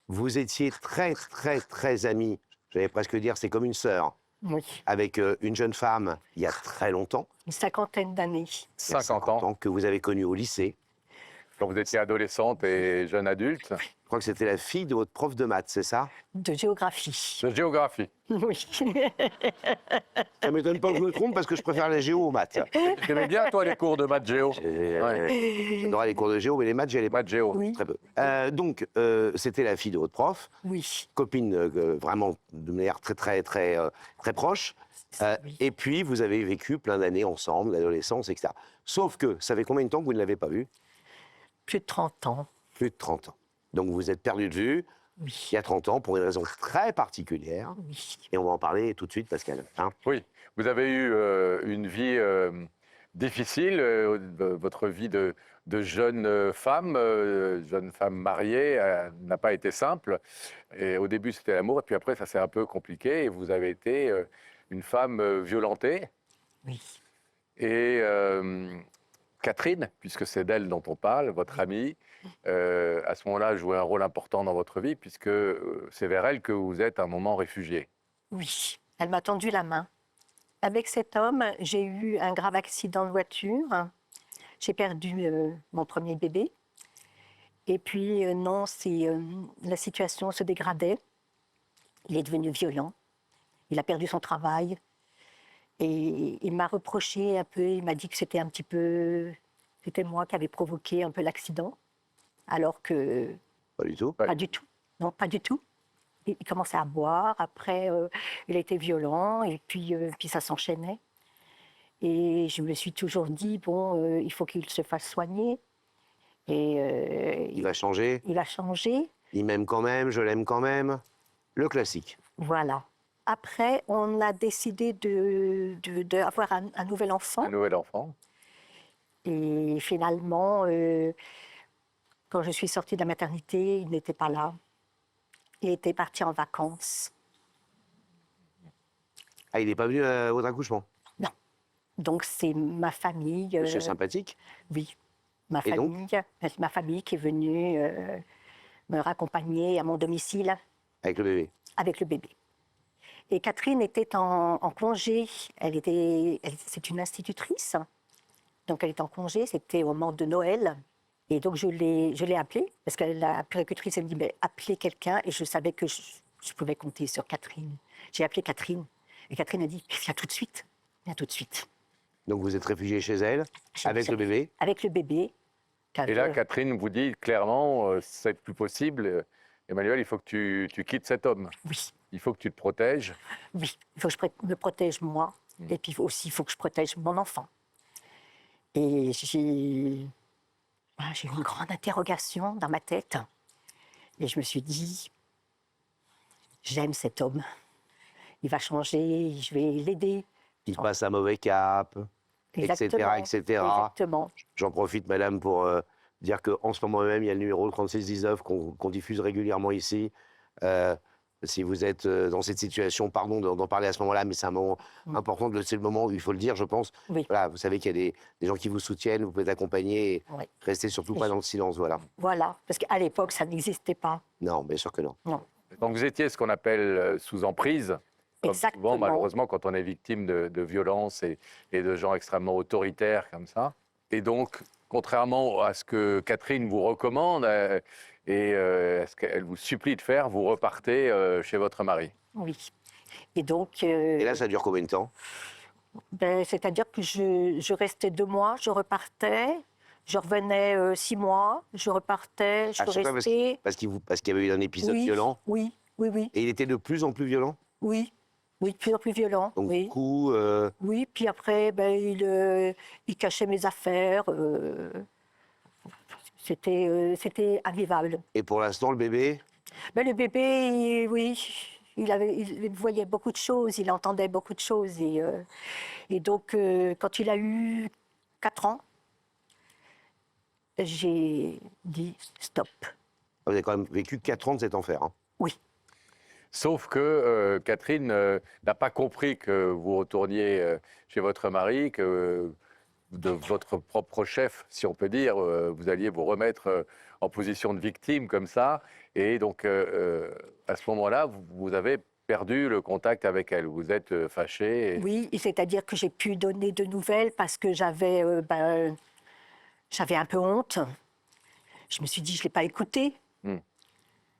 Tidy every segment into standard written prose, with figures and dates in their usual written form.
Vous étiez très, très, très amis, j'allais presque dire c'est comme une sœur, Oui, avec une jeune femme il y a très longtemps, une cinquantaine d'années. il y a 50 ans, que vous avez connue au lycée. quand vous étiez adolescente et jeune adulte, Je crois que c'était la fille de votre prof de maths, c'est ça? De géographie. de géographie. Oui. Ça m'étonne pas que je me trompe parce que je préfère la géo aux maths. T'aimais bien, toi, les cours de maths géo? J'adorais les cours de géo, mais les maths, j'y allais pas Maths géo. Oui. très peu. Donc, c'était la fille de votre prof, Oui. copine vraiment de manière très, très, très, très proche. Oui. Et puis, vous avez vécu plein d'années ensemble, l'adolescence, etc. Sauf que, ça fait combien de temps que vous ne l'avez pas vue? Plus de 30 ans. Plus de 30 ans. Donc, vous vous êtes perdu de vue Oui. il y a 30 ans pour une raison très particulière. Oui. Et on va en parler tout de suite, Pascal. Hein? Oui, vous avez eu une vie difficile, votre vie de jeune femme mariée n'a pas été simple. Et au début, c'était l'amour, et puis après, ça s'est un peu compliqué, et vous avez été une femme violentée. Oui. Et Catherine, puisque c'est d'elle dont on parle, votre amie, à ce moment-là, jouait un rôle important dans votre vie, puisque c'est vers elle que vous êtes à un moment réfugié. Oui. Elle m'a tendu la main. Avec cet homme, j'ai eu un grave accident de voiture. J'ai perdu mon premier bébé. Et puis, non, la situation se dégradait. Il est devenu violent. Il a perdu son travail. Et il m'a reproché un peu, il m'a dit que c'était un petit peu... C'était moi qui avais provoqué un peu l'accident. Alors que Pas du tout. Ouais. pas du tout. Non, pas du tout. Il commençait à boire, après il a été violent, et puis ça s'enchaînait. Et je me suis toujours dit, bon, il faut qu'il se fasse soigner. Et Il va changer. il a changé, Il m'aime quand même, je l'aime quand même. Le classique. voilà. Après, on a décidé d'avoir un nouvel enfant. Un nouvel enfant. Et finalement, quand je suis sortie de la maternité, il n'était pas là. Il était parti en vacances. Ah, il n'est pas venu à votre accouchement? Donc c'est ma famille. Monsieur sympathique. Oui, ma Et donc famille qui est venue me raccompagner à mon domicile Avec le bébé. avec le bébé. Et Catherine était en congé. C'est une institutrice, donc elle est en congé. C'était au moment de Noël. Et donc je l'ai appelée, parce que la puéricultrice, elle me dit, mais appelez quelqu'un. Et je savais que je pouvais compter sur Catherine. J'ai appelé Catherine. Et Catherine a dit, viens tout de suite. Viens tout de suite. Donc vous êtes réfugié chez elle, avec le bébé. Avec le bébé. Et là, Catherine vous dit clairement, c'est plus possible. Emmanuel, il faut que tu quittes cet homme. Oui, Il faut que tu te protèges. oui. Il faut que je me protège moi. Et puis aussi, il faut que je protège mon enfant. Et j'ai eu une grande interrogation dans ma tête. Et je me suis dit, j'aime cet homme. Il va changer, je vais l'aider. Il passe un mauvais cap, etc., etc. Exactement. J'en profite, madame, pour dire qu'en ce moment même, il y a le numéro 3619 qu'on diffuse régulièrement ici. Si vous êtes dans cette situation, pardon d'en parler à ce moment-là, mais c'est un moment important, c'est le moment où il faut le dire, je pense. Oui. Voilà, vous savez qu'il y a des gens qui vous soutiennent, vous pouvez l'accompagner, et Oui. restez surtout pas dans le silence, voilà. Voilà, parce qu'à l'époque, ça n'existait pas. Non, bien sûr que non. Non. Donc vous étiez ce qu'on appelle sous emprise. Comme Exactement. souvent, malheureusement, quand on est victime de violences et de gens extrêmement autoritaires comme ça. Et donc, contrairement à ce que Catherine vous recommande à ce qu'elle vous supplie de faire, vous repartez chez votre mari. Oui. Et donc, Et là, ça dure combien de temps? c'est-à-dire que je restais 2 mois, je repartais, je revenais 6 mois, je repartais, je À chaque fois, restais. parce qu'il y avait eu un épisode Oui, violent. oui, oui, oui, Et il était de plus en plus violent. oui, oui, de plus en plus violent. Donc, Oui. coup, Oui, puis après, il cachait mes affaires. C'était invivable. et pour l'instant, le bébé, Mais le bébé, oui, il voyait beaucoup de choses, il entendait beaucoup de choses. Et donc, quand il a eu 4 ans, j'ai dit stop. vous avez quand même vécu 4 ans de cet enfer. Hein. Oui, Sauf que Catherine n'a pas compris que vous retourniez chez votre mari, que de votre propre chef, si on peut dire, vous alliez vous remettre en position de victime comme ça. Et donc, à ce moment-là, vous avez perdu le contact avec elle. Vous êtes fâché. Oui, c'est-à-dire que j'ai pu donner de nouvelles parce que j'avais un peu honte. Je me suis dit, je ne l'ai pas écouté. Hmm.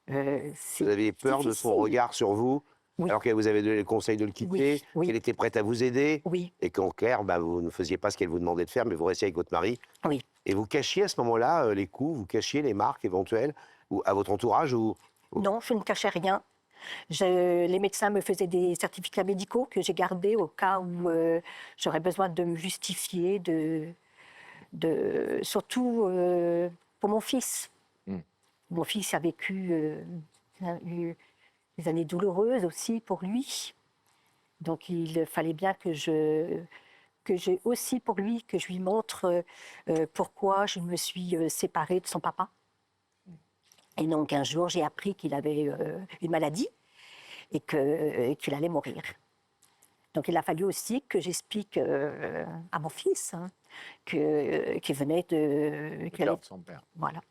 C'est Vous aviez peur de son difficile. regard sur vous, Oui. alors qu'elle vous avait donné le conseil de le quitter, Oui. qu'elle était prête à vous aider, Oui, et qu'en clair, vous ne faisiez pas ce qu'elle vous demandait de faire, mais vous restiez avec votre mari. oui. Et vous cachiez à ce moment-là les coups, vous cachiez les marques éventuelles ou à votre entourage ou... Non, je ne cachais rien. Les médecins me faisaient des certificats médicaux que j'ai gardés au cas où j'aurais besoin de me justifier, surtout pour mon fils. Mm. Mon fils a eu des années douloureuses aussi pour lui. Donc il fallait bien que j'ai aussi pour lui, que je lui montre pourquoi je me suis séparée de son papa. Et donc un jour, j'ai appris qu'il avait une maladie et qu'il allait mourir. Donc il a fallu aussi que j'explique à mon fils qu'il venait Le qu'il cœur allait- de son père. Voilà.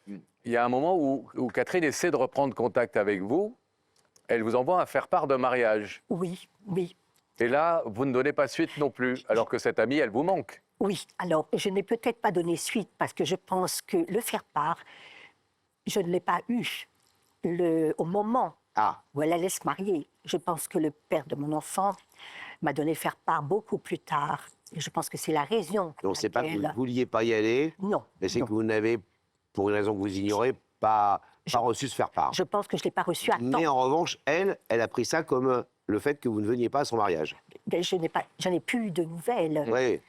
Il y a un moment où Catherine essaie de reprendre contact avec vous. Elle vous envoie un faire-part de mariage. Oui, oui, Et là, vous ne donnez pas suite non plus, alors que cette amie, elle vous manque. oui. Alors, je n'ai peut-être pas donné suite parce que je pense que le faire-part, je ne l'ai pas eu au moment Ah, où elle allait se marier. Je pense que le père de mon enfant m'a donné faire-part beaucoup plus tard. Et je pense que c'est la raison. pour donc c'est pas que vous laquelle- ne vouliez pas y aller, Non. mais c'est non. que vous n'avez, pour une raison que vous ignorez, pas reçu ce faire-part. Je pense que je ne l'ai pas reçu à temps. Mais en revanche, elle a pris ça comme le fait que vous ne veniez pas à son mariage. Mais je n'ai plus eu de nouvelles. Oui.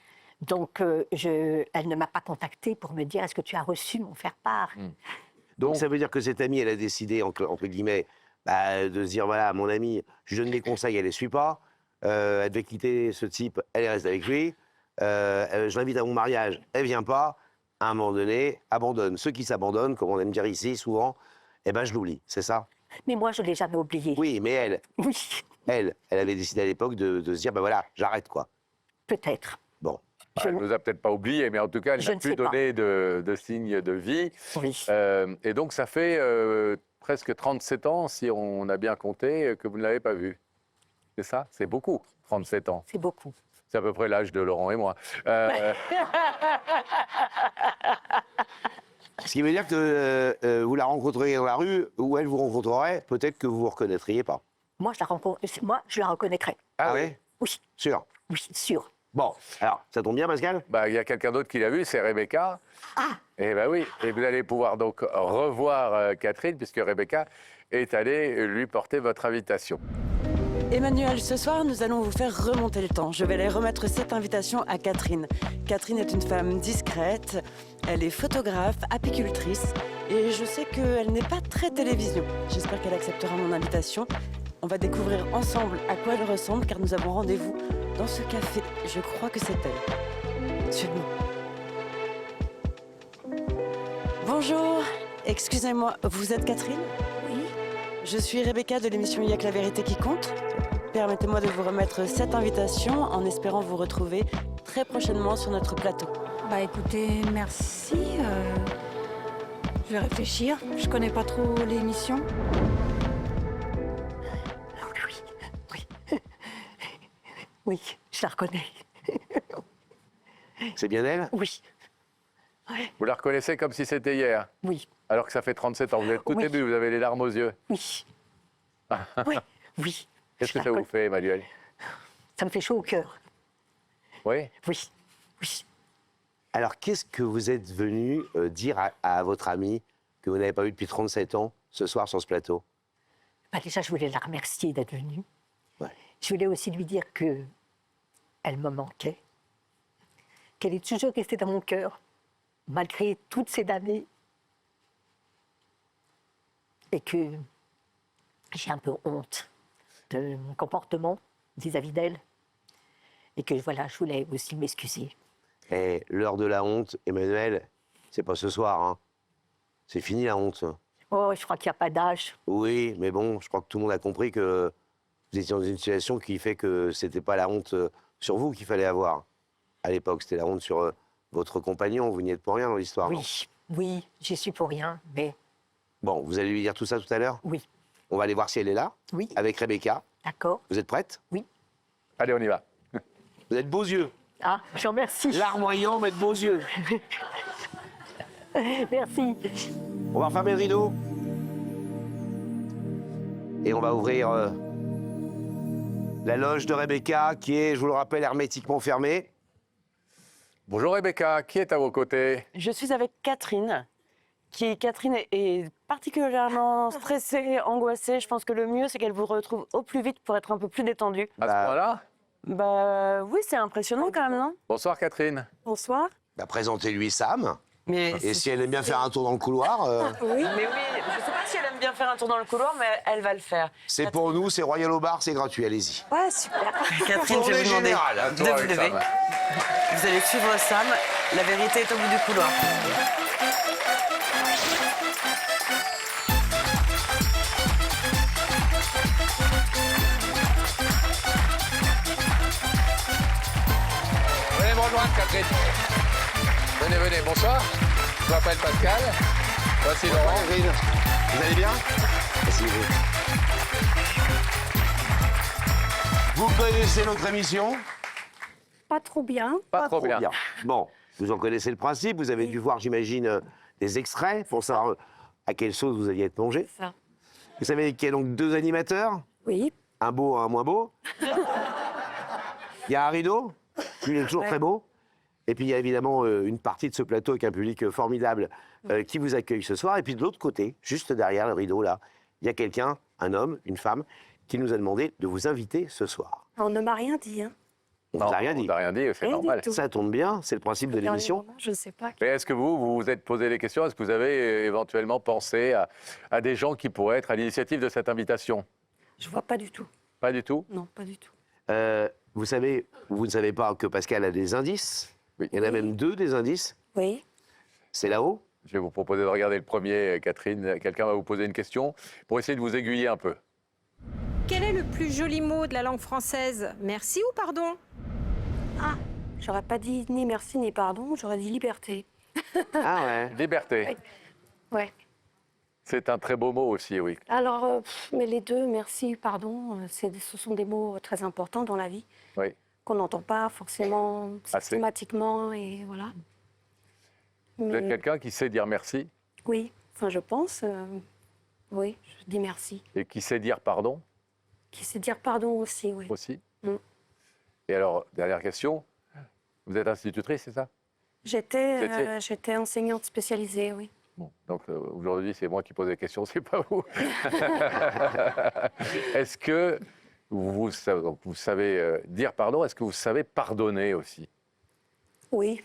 Donc, elle ne m'a pas contactée pour me dire est-ce que tu as reçu mon faire-part. Donc ça veut dire que cette amie, elle a décidé, entre guillemets, de se dire, voilà, mon amie, je lui donne des conseils, elle ne les suit pas. Elle devait quitter ce type, elle reste avec lui. Je l'invite à mon mariage, elle ne vient pas. À un moment donné, abandonne. Ceux qui s'abandonnent, comme on aime dire ici souvent, eh ben, je l'oublie, c'est ça? Mais moi, je ne l'ai jamais oublié. Oui, mais elle, Oui, elle avait décidé à l'époque de se dire, ben voilà, j'arrête, quoi. peut-être. Bon. Je Elle ne vous a peut-être pas oublié, mais en tout cas, elle Je n'a ne plus sais pas. donné de signe de vie. Oui. Et donc, ça fait presque 37 ans, si on a bien compté, que vous ne l'avez pas vue. C'est ça? C'est beaucoup, 37 ans. C'est beaucoup. C'est à peu près l'âge de Laurent et moi. Ce qui veut dire que vous la rencontreriez dans la rue, ou elle vous rencontrerait, peut-être que vous vous reconnaîtriez pas. Moi, je la reconnaîtrais. Oui? Oui, Sûr. oui, sûr. Bon, alors, ça tombe bien, Pascal? Bah, il y a quelqu'un d'autre qui l'a vu, c'est Rebecca. Ah, Et ben oui, et vous allez pouvoir donc revoir Catherine, puisque Rebecca est allée lui porter votre invitation. Emmanuel, ce soir, nous allons vous faire remonter le temps. Je vais aller remettre cette invitation à Catherine. Catherine est une femme discrète, elle est photographe, apicultrice, et je sais qu'elle n'est pas très télévision. J'espère qu'elle acceptera mon invitation. On va découvrir ensemble à quoi elle ressemble, car nous avons rendez-vous dans ce café. Je crois que c'est elle. Suivez-moi. Bonjour, excusez-moi, vous êtes Catherine ? oui. Je suis Rebecca de l'émission Il y a que la vérité qui compte. Permettez-moi de vous remettre cette invitation en espérant vous retrouver très prochainement sur notre plateau. Bah écoutez, merci. Je vais réfléchir. Je connais pas trop l'émission. Oui, oui. Oui, je la reconnais. C'est bien elle? Oui, Vous la reconnaissez comme si c'était hier, oui, alors que ça fait 37 ans. Vous êtes tout Oui. ému, vous avez les larmes aux yeux. oui. Oui, oui. Qu'est-ce Je que la ça vous reconnais. fait, Emmanuel? Ça me fait chaud au cœur. Oui? Oui, oui. Alors, qu'est-ce que vous êtes venu dire à votre amie que vous n'avez pas eu depuis 37 ans, ce soir sur ce plateau? Bah, déjà, je voulais la remercier d'être venue. Ouais. Je voulais aussi lui dire que elle me manquait, qu'elle est toujours restée dans mon cœur, malgré toutes ces années, et que j'ai un peu honte de mon comportement vis-à-vis d'elle, et que voilà, je voulais aussi m'excuser. Et l'heure de la honte, Emmanuel, c'est pas ce soir, hein. C'est fini la honte. Oh, je crois qu'il n'y a pas d'âge. Oui, mais bon, je crois que tout le monde a compris que vous étiez dans une situation qui fait que c'était pas la honte sur vous qu'il fallait avoir. À l'époque, c'était la honte sur votre compagnon, vous n'y êtes pour rien dans l'histoire. non? Oui, Oui, j'y suis pour rien, mais Bon, vous allez lui dire tout ça tout à l'heure? oui. On va aller voir si elle est là, Oui, avec Rebecca. d'accord. Vous êtes prête? Allez, on y va. Vous êtes beaux yeux. Ah, je vous remercie. Larmoyant, mais de beaux yeux. Merci. On va refermer le rideau. Et on va ouvrir la loge de Rebecca, qui est, je vous le rappelle, hermétiquement fermée. Bonjour Rebecca, qui est à vos côtés? Je suis avec Catherine. Catherine est particulièrement stressée, angoissée. Je pense que le mieux, c'est qu'elle vous retrouve au plus vite pour être un peu plus détendue. À ce moment-là? Bah oui, c'est impressionnant quand même, non? Bonsoir Catherine. Bonsoir. Bah, présentez-lui Sam. Mais Et si elle aime bien faire un tour dans le couloir, oui, je sais pas si elle aime bien faire un tour dans le couloir, mais elle va le faire. c'est pour nous, c'est Royal au bar, c'est gratuit, allez-y. Ouais, super. Catherine, je Tournée vais vous demander générale, hein, de toi, vous avec lever. Sam. Vous allez suivre Sam. La vérité est au bout du couloir. Venez me rejoindre Catherine. Venez, venez, bonsoir. Je m'appelle Pascal. Voici Laurent. Catherine, vous allez bien? Merci. Vous connaissez notre émission? Pas trop bien. Pas trop bien. Bon, vous en connaissez le principe, vous avez dû voir, j'imagine, des extraits pour savoir à quelle sauce vous alliez être mangé. Ça. Vous savez qu'il y a donc 2 animateurs, Oui. un beau, un moins beau. Il y a un rideau, lui il est toujours très beau. Et puis il y a évidemment une partie de ce plateau avec un public formidable qui vous accueille ce soir. Et puis de l'autre côté, juste derrière le rideau là, il y a quelqu'un, un homme, une femme, qui nous a demandé de vous inviter ce soir. On ne m'a rien dit. Hein. On ne Non, vous a rien dit. On n'a rien dit, c'est Rien du normal. tout. Ça tombe bien, c'est le principe de l'émission. Je ne sais pas. Mais est-ce que vous vous êtes posé des questions? Est-ce que vous avez éventuellement pensé à des gens qui pourraient être à l'initiative de cette invitation? Je vois pas du tout. Pas du tout? Non, pas du tout. Vous savez, vous ne savez pas que Pascal a des indices. Oui. Il y en a même 2 des indices. Oui. C'est là-haut. Je vais vous proposer de regarder le premier, Catherine. Quelqu'un va vous poser une question pour essayer de vous aiguiller un peu. Quel est le plus joli mot de la langue française? Merci ou pardon? Ah, j'aurais pas dit ni merci ni pardon, j'aurais dit liberté. Ah ouais. Liberté. Ouais. C'est un très beau mot aussi, oui. Alors, mais les deux, merci, pardon, ce sont des mots très importants dans la vie Oui. qu'on n'entend pas forcément Assez. systématiquement et voilà. Vous êtes Mais, quelqu'un qui sait dire merci oui, enfin je pense, oui, je dis merci. et qui sait dire pardon Qui sait dire pardon aussi, oui. aussi. Mm. Et alors, dernière question. Vous êtes institutrice, c'est ça? J'étais enseignante spécialisée, oui. Bon, donc aujourd'hui, c'est moi qui pose les questions, c'est pas vous. Est-ce que vous savez dire pardon? Est-ce que vous savez pardonner aussi? Oui,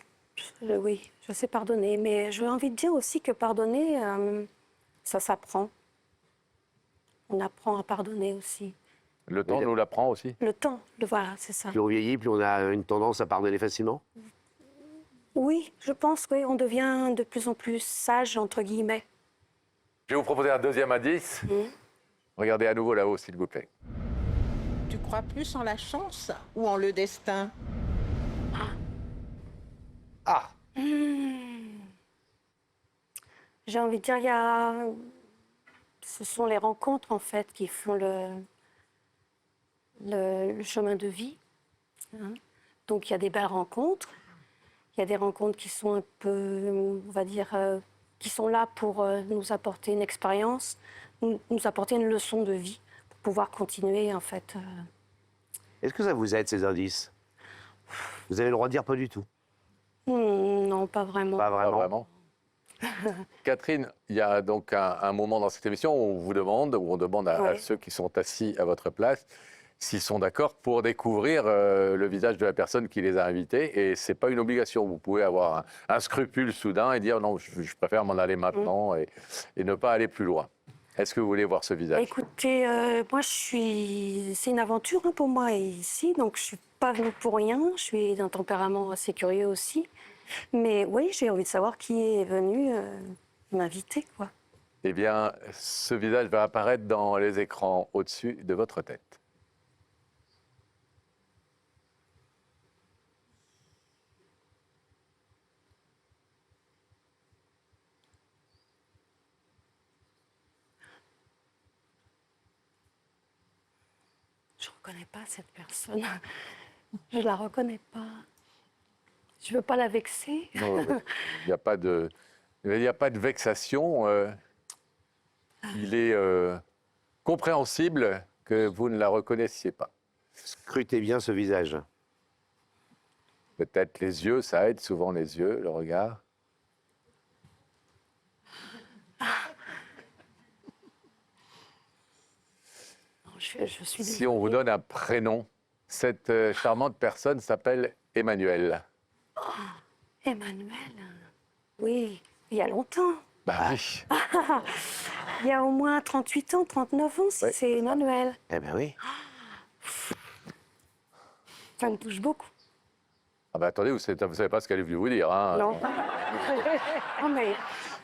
oui, je sais pardonner, mais j'ai envie de dire aussi que pardonner, ça s'apprend. On apprend à pardonner aussi. Le temps nous l'apprend aussi? Le temps, voilà, c'est ça. Plus on vieillit, plus on a une tendance à pardonner facilement. Oui, je pense qu'on devient de plus en plus sage, entre guillemets. Je vais vous proposer un deuxième indice. Regardez à nouveau là-haut, s'il vous plaît. Tu crois plus en la chance ou en le destin? Ah, J'ai envie de dire, ce sont les rencontres, en fait, qui font le chemin de vie. Hein. Donc, il y a des belles rencontres. Il y a des rencontres qui sont un peu, on va dire, qui sont là pour nous apporter une expérience, nous apporter une leçon de vie, pour pouvoir continuer, en fait. est-ce que ça vous aide ces indices? Vous avez le droit de dire pas du tout. Non, pas vraiment. Pas Pas vraiment. vraiment. Catherine, il y a donc un moment dans cette émission où on vous demande, où on demande à Ouais. ceux qui sont assis à votre place s'ils sont d'accord pour découvrir le visage de la personne qui les a invités. Et ce n'est pas une obligation. Vous pouvez avoir un scrupule soudain et dire non, je préfère m'en aller maintenant et ne pas aller plus loin. Est-ce que vous voulez voir ce visage? Écoutez, moi, c'est une aventure hein, pour moi ici, donc je suis pas venue pour rien. Je suis d'un tempérament assez curieux aussi, mais oui, j'ai envie de savoir qui est venu m'inviter, quoi. Eh bien, ce visage va apparaître dans les écrans au-dessus de votre tête. Je ne reconnais pas cette personne. Je ne la reconnais pas. Je ne veux pas la vexer. Non, il n'y a pas de vexation. Il est compréhensible que vous ne la reconnaissiez pas. Scrutez bien ce visage. Peut-être les yeux, ça aide souvent les yeux, le regard. Non, je suis Si on vous donne un prénom, cette charmante personne s'appelle Emmanuel. Emmanuel. Oui, il y a longtemps. Bah oui. Il y a au moins 38 ans, 39 ans, si Ouais. c'est Emmanuel. Eh bien oui. Ça me touche beaucoup. Ah bah attendez, vous ne savez pas ce qu'elle est venue vous dire. Hein. Non. Non, mais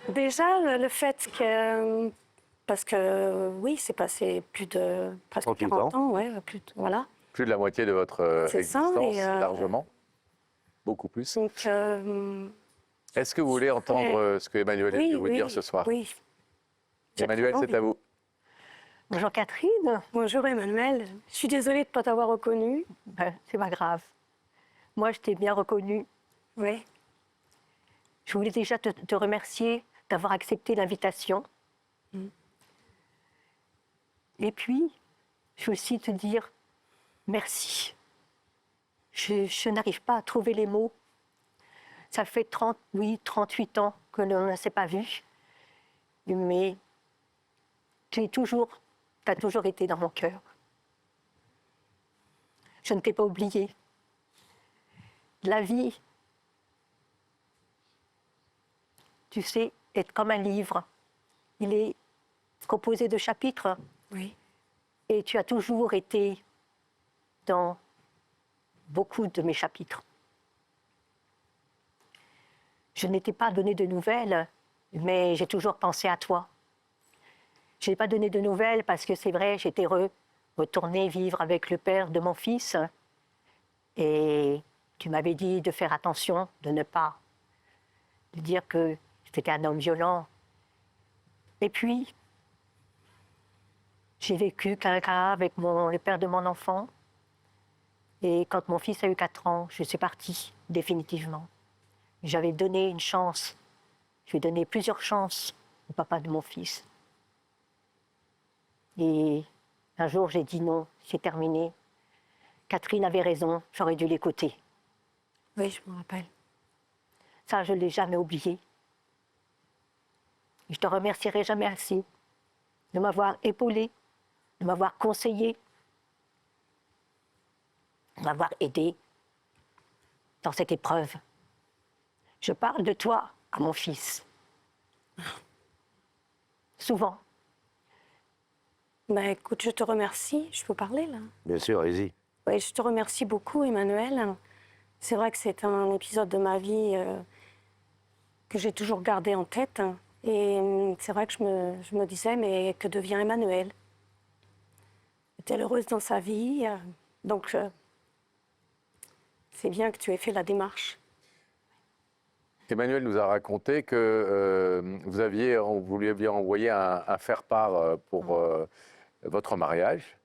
déjà, le fait que... Parce que, oui, c'est passé plus de... presque 38 40 ans, ouais, voilà. Plus de la moitié de votre C'est ça, existence, et, largement. Beaucoup plus. Donc, Est-ce que vous voulez entendre ce que Emmanuel est oui, venu vous oui, dire ce soir? oui. J'ai Emmanuel, très c'est à vous. Bonjour Catherine. Bonjour Emmanuel. Je suis désolée de ne pas t'avoir reconnue. Ben, c'est pas grave. Moi, je t'ai bien reconnue. Oui. Je voulais déjà te remercier d'avoir accepté l'invitation. Et puis, je veux aussi te dire merci. Je n'arrive pas à trouver les mots. Ça fait 38 ans que l'on ne s'est pas vu. Mais tu as toujours été dans mon cœur. Je ne t'ai pas oublié. La vie, tu sais, est comme un livre. Il est composé de chapitres. Oui. Et tu as toujours été dans beaucoup de mes chapitres. Je n'étais pas donné de nouvelles, mais j'ai toujours pensé à toi. Je n'ai pas donné de nouvelles parce que c'est vrai, j'étais retournée vivre avec le père de mon fils. Et tu m'avais dit de faire attention, de ne pas de dire que c'était un homme violent. Et puis, j'ai vécu qu'un cas avec le père de mon enfant. Et quand mon fils a eu 4 ans, je suis partie définitivement. J'avais donné une chance. Je lui ai donné plusieurs chances au papa de mon fils. Et un jour, j'ai dit non, c'est terminé. Catherine avait raison, j'aurais dû l'écouter. Oui, je me rappelle. Ça, je ne l'ai jamais oublié. Je te remercierai jamais assez de m'avoir épaulé, de m'avoir conseillé, de m'avoir aidé dans cette épreuve. Je parle de toi à mon fils. Souvent. Ben, écoute, je te remercie. Je peux parler, là? Bien sûr, allez-y. Oui, je te remercie beaucoup, Emmanuel. C'est vrai que c'est un épisode de ma vie que j'ai toujours gardé en tête. Et c'est vrai que je me disais, mais que devient Emmanuel? Est-elle heureuse dans sa vie? Donc, c'est bien que tu aies fait la démarche. Emmanuel nous a raconté que vous lui aviez envoyé un faire-part pour votre mariage,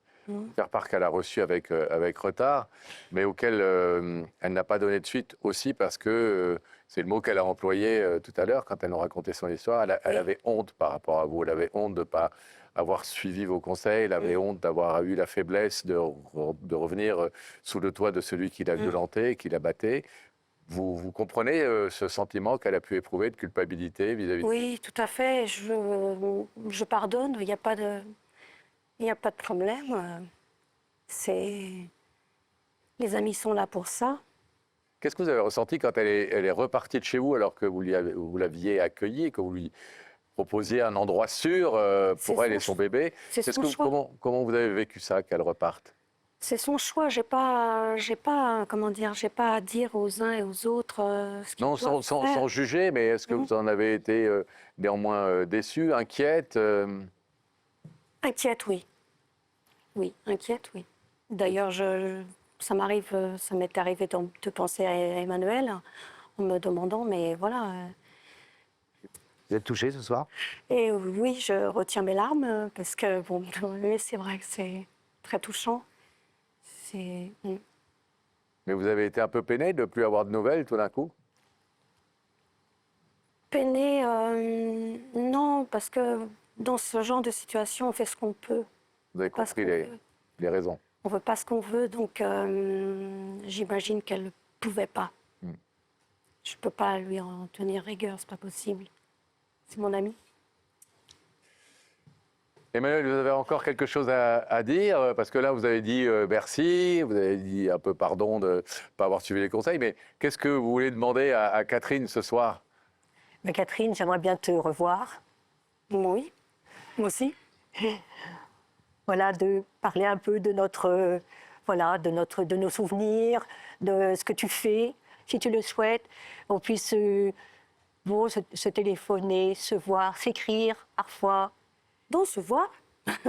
faire-part qu'elle a reçu avec retard, mais auquel elle n'a pas donné de suite aussi parce que c'est le mot qu'elle a employé tout à l'heure quand elle nous racontait son histoire. Elle avait honte par rapport à vous, elle avait honte de ne pas avoir suivi vos conseils, elle avait honte d'avoir eu la faiblesse de revenir sous le toit de celui qui l'a violenté, qui l'a batté. Vous comprenez ce sentiment qu'elle a pu éprouver de culpabilité vis-à-vis de vous? Oui, tout à fait. Je pardonne. Il n'y a pas de problème. Les amis sont là pour ça. Qu'est-ce que vous avez ressenti quand elle est repartie de chez vous alors que vous l'aviez accueillie, que vous lui proposiez un endroit sûr C'est pour elle son et son bébé? C'est son choix. Comment vous avez vécu ça, qu'elle reparte? C'est son choix. J'ai pas à dire aux uns et aux autres ce qu'ils Non, doivent faire. sans juger, mais est-ce que vous en avez été néanmoins déçue, inquiète? Inquiète, oui. Oui, inquiète, oui. D'ailleurs, ça m'est arrivé de penser à Emmanuel en me demandant, mais voilà. Vous êtes touché ce soir? Et oui, je retiens mes larmes parce que, bon, c'est vrai que c'est très touchant. c'est... Mais vous avez été un peu peiné de ne plus avoir de nouvelles tout d'un coup? Peiné, non, parce que dans ce genre de situation, on fait ce qu'on peut. Vous avez Pas ce compris qu'on les, veut. les raisons. On veut pas ce qu'on veut, donc j'imagine qu'elle ne pouvait pas. Mm. Je peux pas lui en tenir rigueur, c'est pas possible. C'est mon ami. Emmanuel, vous avez encore quelque chose à dire? Parce que là, vous avez dit merci, vous avez dit un peu pardon de ne pas avoir suivi les conseils, mais qu'est-ce que vous voulez demander à Catherine ce soir? Mais Catherine, j'aimerais bien te revoir. Oui, moi aussi. Voilà, de parler un peu de notre, voilà, de nos souvenirs, de ce que tu fais, si tu le souhaites. On puisse bon, se téléphoner, se voir, s'écrire parfois. Donc, se voir.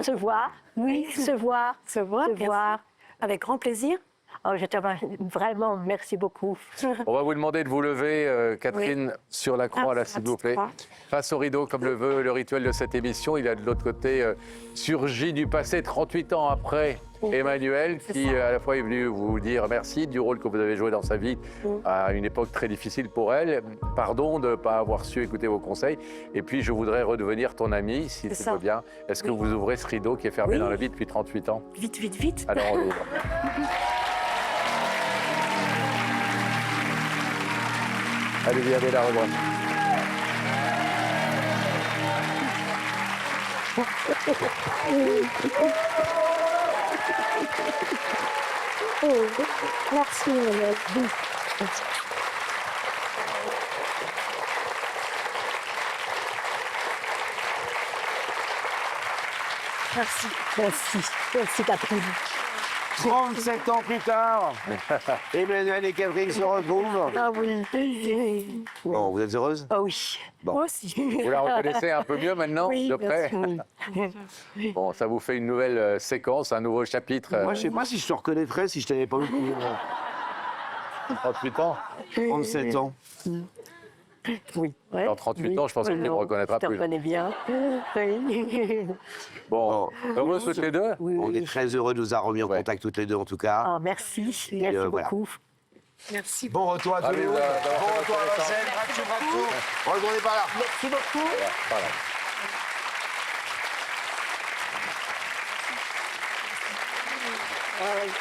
Se voir, oui, se voir, Se voir, se bien voir. sûr. Avec grand plaisir. Oh, je te remercie vraiment, merci beaucoup. On va vous demander de vous lever, Catherine, sur la croix, là, Ah, s'il vous plaît. croix. Face au rideau, comme le veut le rituel de cette émission. Il a de l'autre côté surgi du passé, 38 ans après Emmanuel, qui à la fois est venu vous dire merci du rôle que vous avez joué dans sa vie à une époque très difficile pour elle. Pardon de ne pas avoir su écouter vos conseils. Et puis, je voudrais redevenir ton ami, si tu ça. veux bien. Est-ce que vous ouvrez ce rideau qui est fermé Oui. dans la vie depuis 38 ans? Vite, vite, vite. Alors, on l'ouvre. Allez-y, allez la rejoindre. Merci, Emmanuel. Merci, merci, merci Catherine. 37 ans plus tard, Emmanuel et Catherine se retrouvent. Ah oui. Bon, vous êtes heureuse? Ah oui. Bon. Moi aussi. Vous la reconnaissez un peu mieux maintenant, Oui, de bien près? sûr. Bon, ça vous fait une nouvelle séquence, un nouveau chapitre. Moi, je sais pas si je te reconnaîtrais si je t'avais pas eu depuis 38 ans. 37 ans. Oui. ouais, Dans 38 oui. ans, je pense qu'il ne me Non, reconnaîtra je te plus. reconnais bien. Oui. Bon, heureux toutes les deux? Oui, On est oui. très heureux de nous avoir remis en Ouais. contact toutes les deux, en tout cas. Ah, merci, merci voilà. beaucoup. Merci. Bon retour à tous. Allez, Bon d'avoir fait retour à votre Vincennes. Bravo. Retournez par là. Merci beaucoup. Voilà. Ah, oui.